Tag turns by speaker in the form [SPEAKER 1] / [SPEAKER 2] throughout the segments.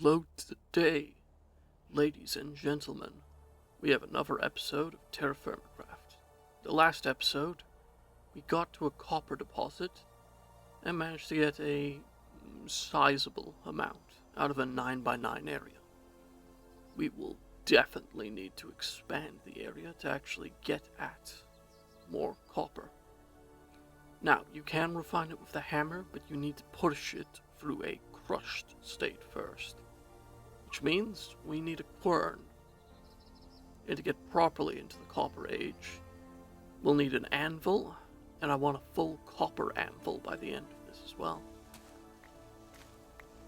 [SPEAKER 1] Hello today, ladies and gentlemen. We have another episode of TerraFirmaCraft. The last episode, we got to a copper deposit and managed to get a sizable amount out of a 9x9 area. We will definitely need to expand the area to actually get at more copper. Now, you can refine it with the hammer, but you need to push it through a crushed state first, which means we need a quern. And to get properly into the copper age, we'll need an anvil, and I want a full copper anvil by the end of this as well.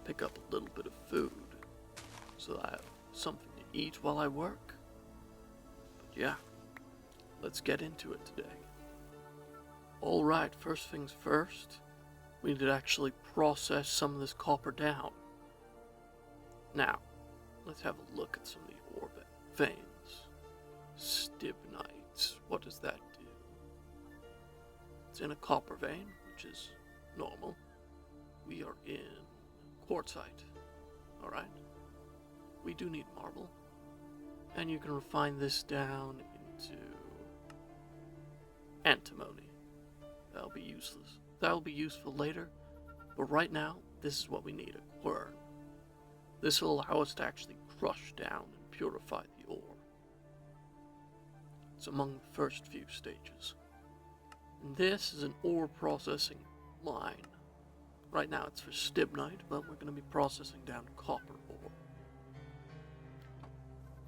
[SPEAKER 1] Pick up a little bit of food so that I have something to eat while I work. But yeah, let's get into it today. Alright, first things first, we need to actually process some of this copper down. Now, let's have a look at some of the ore veins. Stibnite, what does that do? It's in a copper vein, which is normal. We are in quartzite, alright? We do need marble. And you can refine this down into antimony. That'll be useless. That'll be useful later, but right now, this is what we need, a quern. This will allow us to actually crush down and purify the ore. It's among the first few stages. And this is an ore processing line. Right now it's for stibnite, but we're going to be processing down copper ore.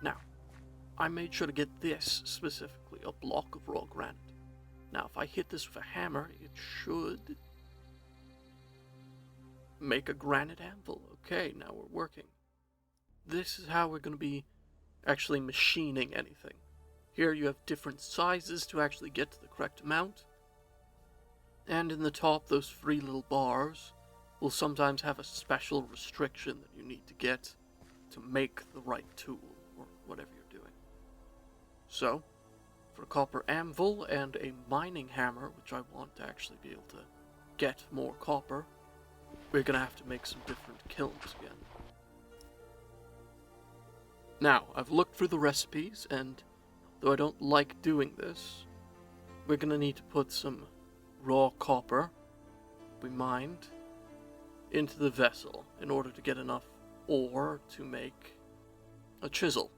[SPEAKER 1] Now, I made sure to get this specifically, a block of raw granite. Now, if I hit this with a hammer, it should make a granite anvil. Okay, now we're working. This is how we're going to be actually machining anything. Here you have different sizes to actually get to the correct amount. And in the top, those 3 little bars will sometimes have a special restriction that you need to get to make the right tool, or whatever you're doing. So, for a copper anvil and a mining hammer, which I want to actually be able to get more copper, we're going to have to make some different kilns again. Now, I've looked through the recipes, and though I don't like doing this, we're going to need to put some raw copper we mined into the vessel in order to get enough ore to make a chisel,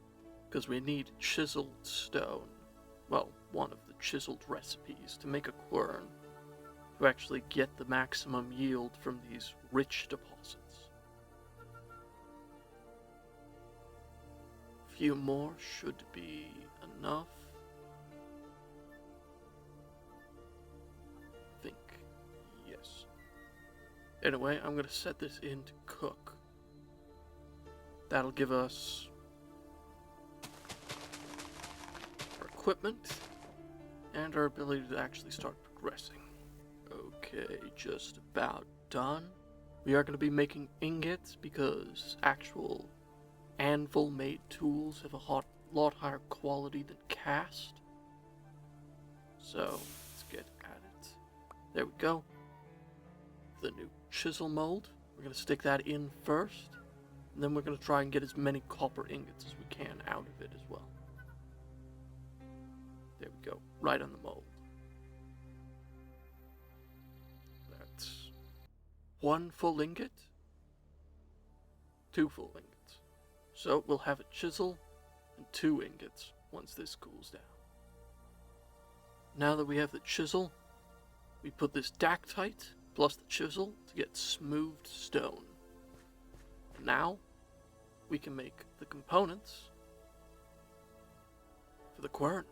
[SPEAKER 1] because we need chiseled stone. Well, one of the chiseled recipes to make a quern to actually get the maximum yield from these rich deposits. A few more should be enough. I think, yes. Anyway, I'm going to set this in to cook. That'll give us equipment and our ability to actually start progressing. Okay, just about done. We are going to be making ingots because actual anvil made tools have a lot higher quality than cast. So let's get at it. There we go. The new chisel mold. We're going to stick that in first, and then we're going to try and get as many copper ingots as we can out of it as well. There we go, right on the mold. That's 1 full ingot, 2 full ingots. So we'll have a chisel and 2 ingots once this cools down. Now that we have the chisel, we put this dactite plus the chisel to get smoothed stone. And now we can make the components for the quern.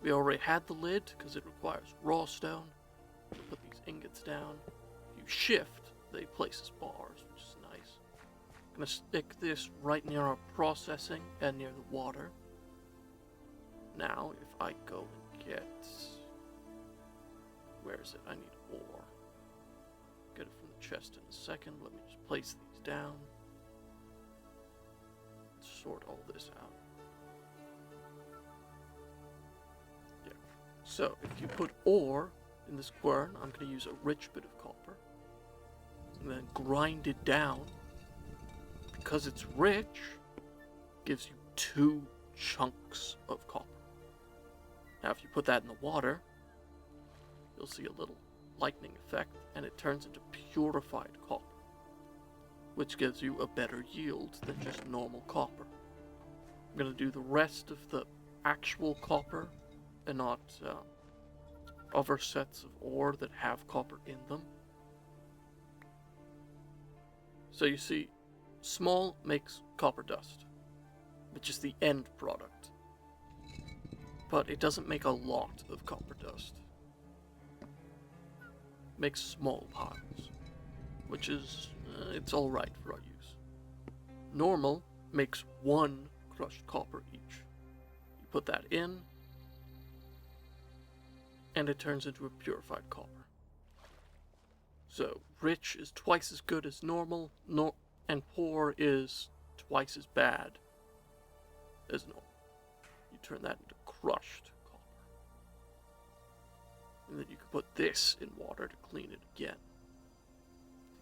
[SPEAKER 1] We already had the lid because it requires raw stone. We put these ingots down. If you shift, they place as bars, which is nice. I'm going to stick this right near our processing and near the water. Now, if I go and get... Where is it? I need ore. Get it from the chest in a second. Let me just place these down. Sort all this out. So, if you put ore in this quern, I'm going to use a rich bit of copper, and then grind it down because it's rich, gives you 2 chunks of copper. Now if you put that in the water, you'll see a little lightning effect, and it turns into purified copper, which gives you a better yield than just normal copper. I'm going to do the rest of the actual copper, and not other sets of ore that have copper in them. So you see, small makes copper dust, which is the end product. But it doesn't make a lot of copper dust. It makes small piles, which is, it's alright for our use. Normal makes 1 crushed copper each. You put that in, and it turns into a purified copper. So, rich is twice as good as normal, and poor is twice as bad as normal. You turn that into crushed copper. And then you can put this in water to clean it again.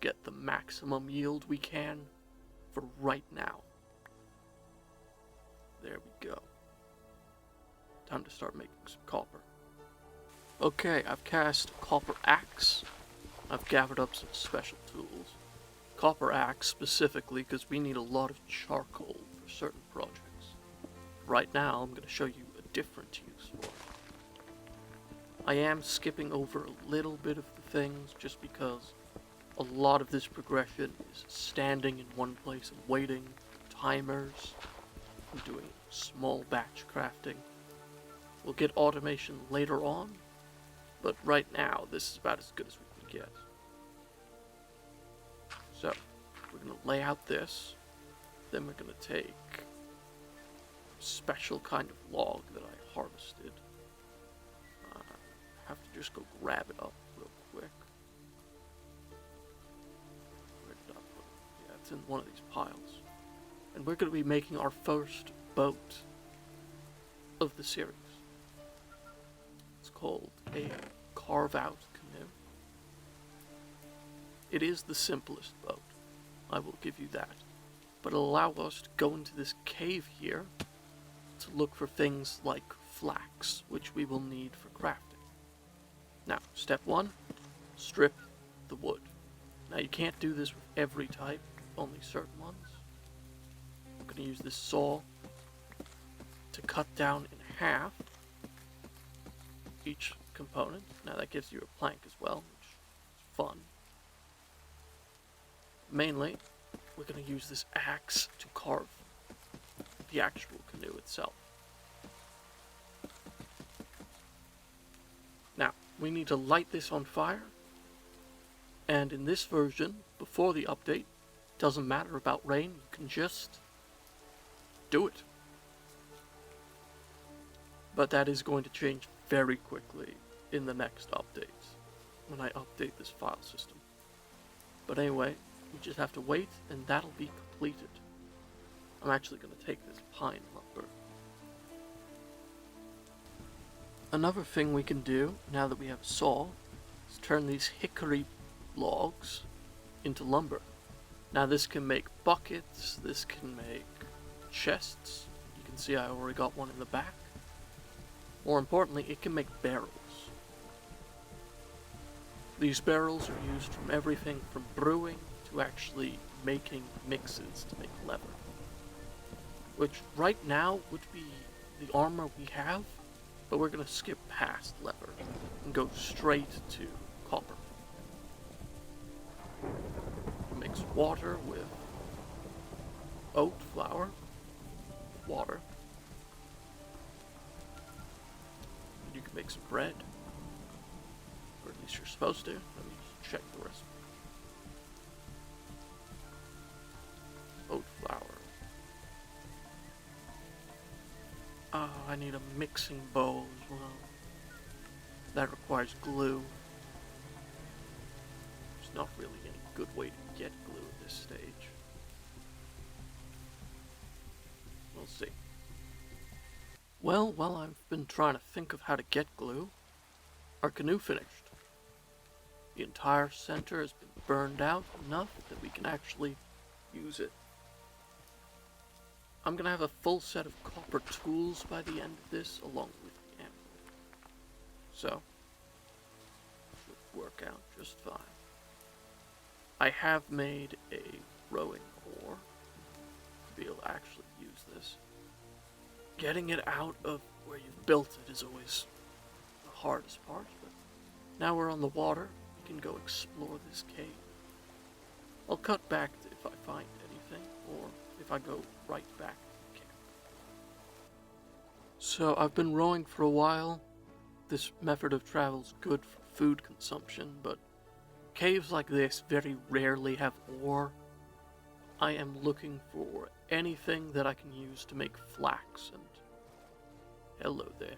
[SPEAKER 1] Get the maximum yield we can for right now. There we go. Time to start making some copper. Okay, I've cast a copper axe. I've gathered up some special tools. Copper axe specifically because we need a lot of charcoal for certain projects. Right now, I'm going to show you a different use for it. I am skipping over a little bit of the things just because a lot of this progression is standing in one place and waiting, timers, and doing small batch crafting. We'll get automation later on, but right now, this is about as good as we can get. So, we're going to lay out this, then we're going to take a special kind of log that I harvested. Have to just go grab it up real quick. Where did I put it? Yeah, it's in one of these piles. And we're going to be making our first boat of the series. It's called a carve-out canoe. It is the simplest boat, I will give you that, but it'll allow us to go into this cave here to look for things like flax, which we will need for crafting. Now, step 1, strip the wood. Now you can't do this with every type, only certain ones. I'm going to use this saw to cut down in half each component. Now that gives you a plank as well, which is fun. Mainly, we're going to use this axe to carve the actual canoe itself. Now, we need to light this on fire, and in this version, before the update, doesn't matter about rain, you can just do it. But that is going to change very quickly in the next updates, when I update this file system. But anyway, we just have to wait, and that'll be completed. I'm actually going to take this pine lumber. Another thing we can do, now that we have a saw, is turn these hickory logs into lumber. Now this can make buckets, this can make chests. You can see I already got one in the back. More importantly, it can make barrels. These barrels are used from everything from brewing to actually making mixes to make leather. Which right now would be the armor we have, but we're going to skip past leather and go straight to copper. Mix water with oat flour, water. You can make some bread, or at least you're supposed to. Let me just check the recipe. Oat flour. I need a mixing bowl as well. That requires glue. There's not really any good way to get glue at this stage. We'll see. Well, while I've been trying to think of how to get glue, our canoe finished. The entire center has been burned out enough that we can actually use it I'm gonna have a full set of copper tools by the end of this, along with the anvil. So, should work out just fine. I have made a rowing oar to be able to actually use this. Getting it out of where you've built it is always the hardest part, but now we're on the water, we can go explore this cave. I'll cut back to if I find anything, or if I go right back to the camp. So I've been rowing for a while. This method of travel is good for food consumption, but caves like this very rarely have ore. I am looking for anything that I can use to make flax, and hello there.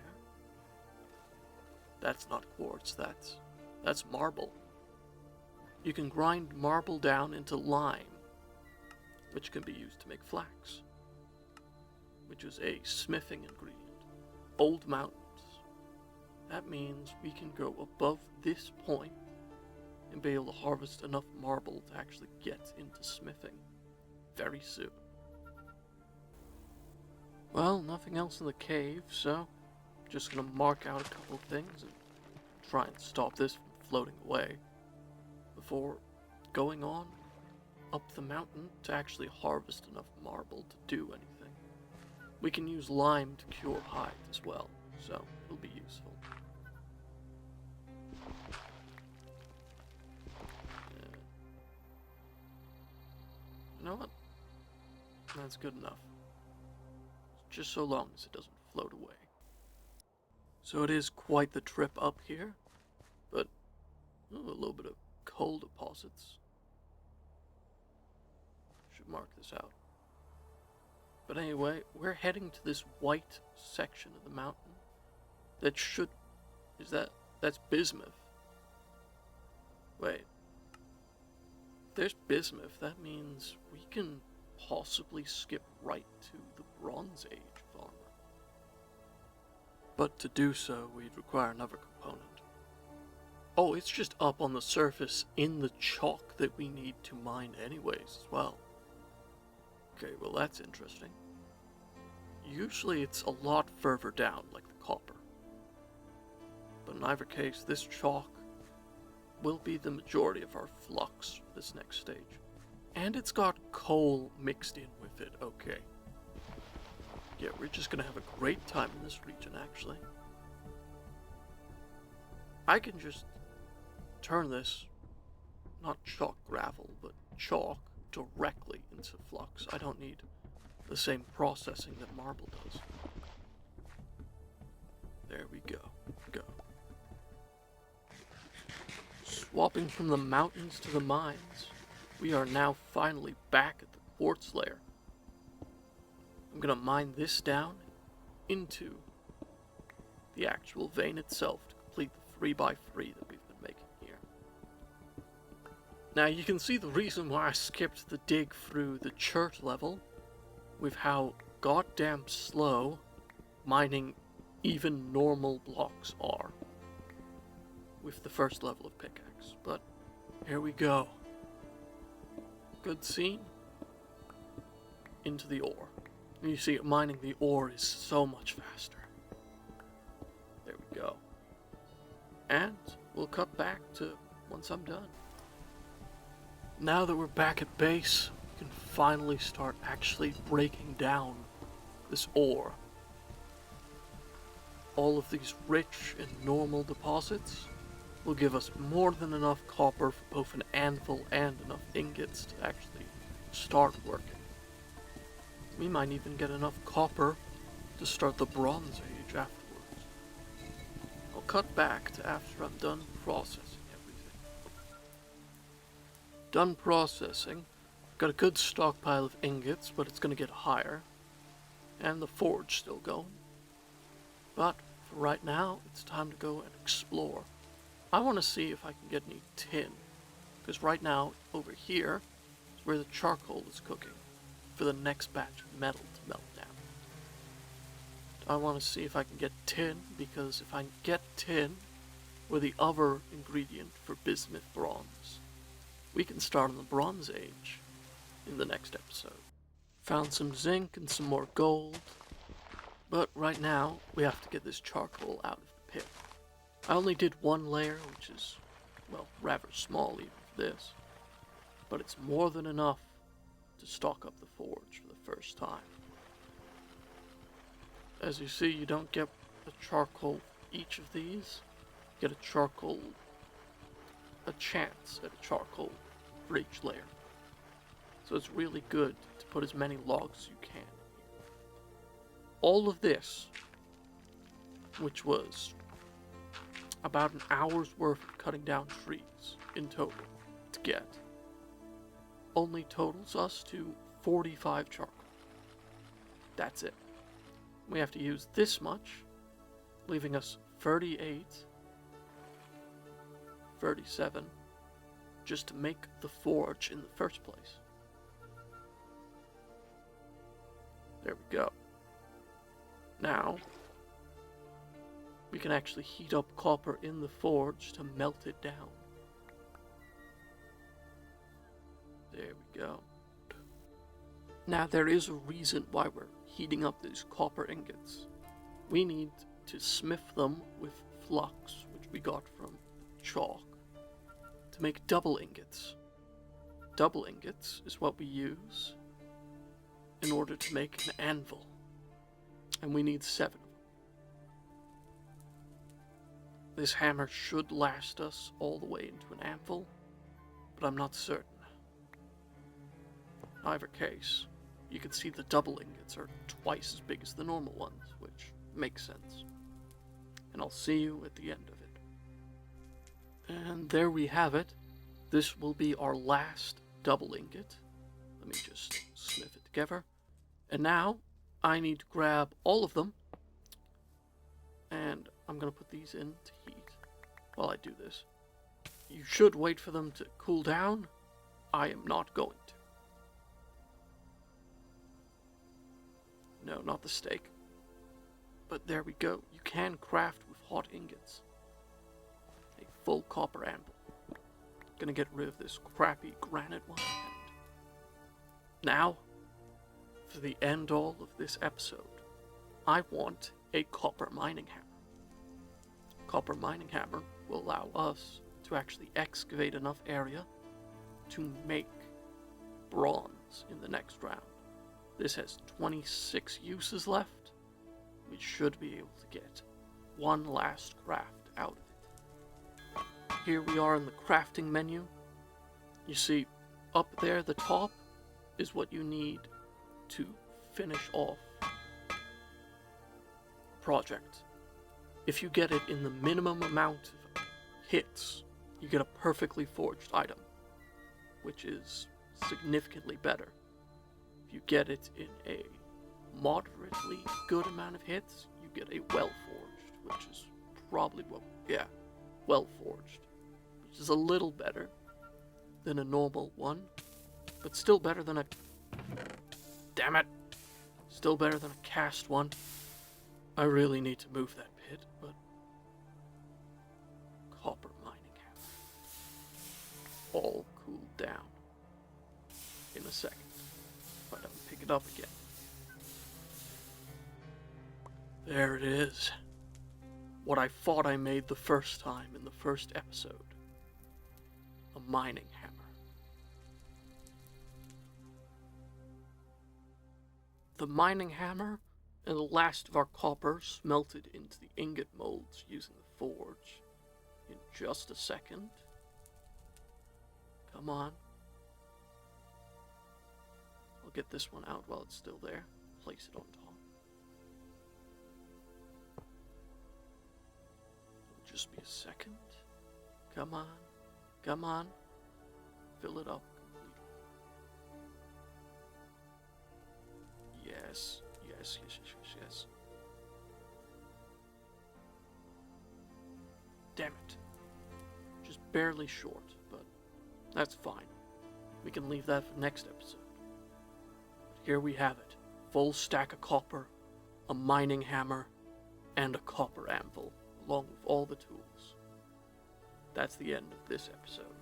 [SPEAKER 1] That's not quartz, that's marble. You can grind marble down into lime, which can be used to make flax, which is a smithing ingredient. Old mountains. That means we can go above this point and be able to harvest enough marble to actually get into smithing very soon. Well, nothing else in the cave, so I'm just gonna mark out a couple things and try and stop this from floating away before going on up the mountain to actually harvest enough marble to do anything. We can use lime to cure hide as well, so it'll be useful. You know what? That's good enough. Just so long as it doesn't float away. So it is quite the trip up here, but a little bit of coal deposits. Should mark this out. But anyway, we're heading to this white section of the mountain that should... that's bismuth. Wait. If there's bismuth, that means we can possibly skip right to the Bronze Age of armor. But to do so, we'd require another component. Oh, it's just up on the surface in the chalk that we need to mine anyways as well. Okay, well that's interesting. Usually it's a lot further down, like the copper. But in either case, this chalk will be the majority of our flux for this next stage. And it's got coal mixed in with it, okay. Yeah, we're just gonna have a great time in this region, actually. I can just turn this, not chalk gravel, but chalk directly into flux. I don't need the same processing that marble does. There we go. Swapping from the mountains to the mines, we are now finally back at the quartz layer. I'm gonna mine this down into the actual vein itself to complete the 3x3 that we've been making here. Now you can see the reason why I skipped the dig through the chert level with how goddamn slow mining even normal blocks are with the first level of pickaxe, but here we go. Good scene. Into the ore. And you see, mining the ore is so much faster. There we go. And we'll cut back to once I'm done. Now that we're back at base, we can finally start actually breaking down this ore. All of these rich and normal deposits will give us more than enough copper for both an anvil and enough ingots to actually start working. We might even get enough copper to start the Bronze Age afterwards. I'll cut back to after I'm done processing everything. Done processing. Got a good stockpile of ingots, but it's gonna get higher. And the forge still going. But for right now, it's time to go and explore. I want to see if I can get any tin, because right now, over here, is where the charcoal is cooking, for the next batch of metal to melt down. I want to see if I can get tin, because if I can get tin, or the other ingredient for bismuth bronze, we can start on the Bronze Age in the next episode. Found some zinc and some more gold. But right now, we have to get this charcoal out of the pit. I only did one layer, which is, well, rather small even for this. But it's more than enough to stock up the forge for the first time. As you see, you don't get a charcoal each of these. You get a chance at a charcoal for each layer. So it's really good to put as many logs as you can. All of this, which was about an hour's worth of cutting down trees in total to get, only totals us to 45 charcoal. That's it. We have to use this much, leaving us 38, 37, just to make the forge in the first place. There we go. Now, we can actually heat up copper in the forge to melt it down. There we go. Now, there is a reason why we're heating up these copper ingots. We need to smith them with flux, which we got from chalk, to make double ingots. Double ingots is what we use in order to make an anvil. And we need 7 of them. This hammer should last us all the way into an anvil, but I'm not certain. In either case, you can see the double ingots are twice as big as the normal ones, which makes sense. And I'll see you at the end of it. And there we have it. This will be our last double ingot. Let me just smith it together. And now, I need to grab all of them, and I'm going to put these in to heat while I do this. You should wait for them to cool down. I am not going to. No, not the steak. But there we go. You can craft with hot ingots a full copper anvil. Gonna get rid of this crappy granite one. And now, for the end all of this episode, I want a copper mining hammer. Copper mining hammer will allow us to actually excavate enough area to make bronze in the next round. This has 26 uses left. We should be able to get one last craft out of it. Here we are in the crafting menu. You see, up there, the top, is what you need to finish off project. If you get it in the minimum amount of hits, you get a perfectly forged item, which is significantly better. If you get it in a moderately good amount of hits, you get a well-forged, which is probably well-forged, which is a little better than a normal one, but still better than a... Damn it! Still better than a cast one. I really need to move that pit, but... Copper mining hammer. All cooled down. In a second. If I don't pick it up again. There it is. What I thought I made the first time in the first episode. A mining hammer. The mining hammer and the last of our copper smelted into the ingot molds using the forge in just a second. Come on. I'll get this one out while it's still there. Place it on top. It'll just be a second. Come on. Come on. Fill it up completely. Yes. Yes, yes, yes, yes, yes. Damn it. Just barely short, but that's fine. We can leave that for next episode. But here we have it. Full stack of copper, a mining hammer, and a copper anvil, along with all the tools. That's the end of this episode.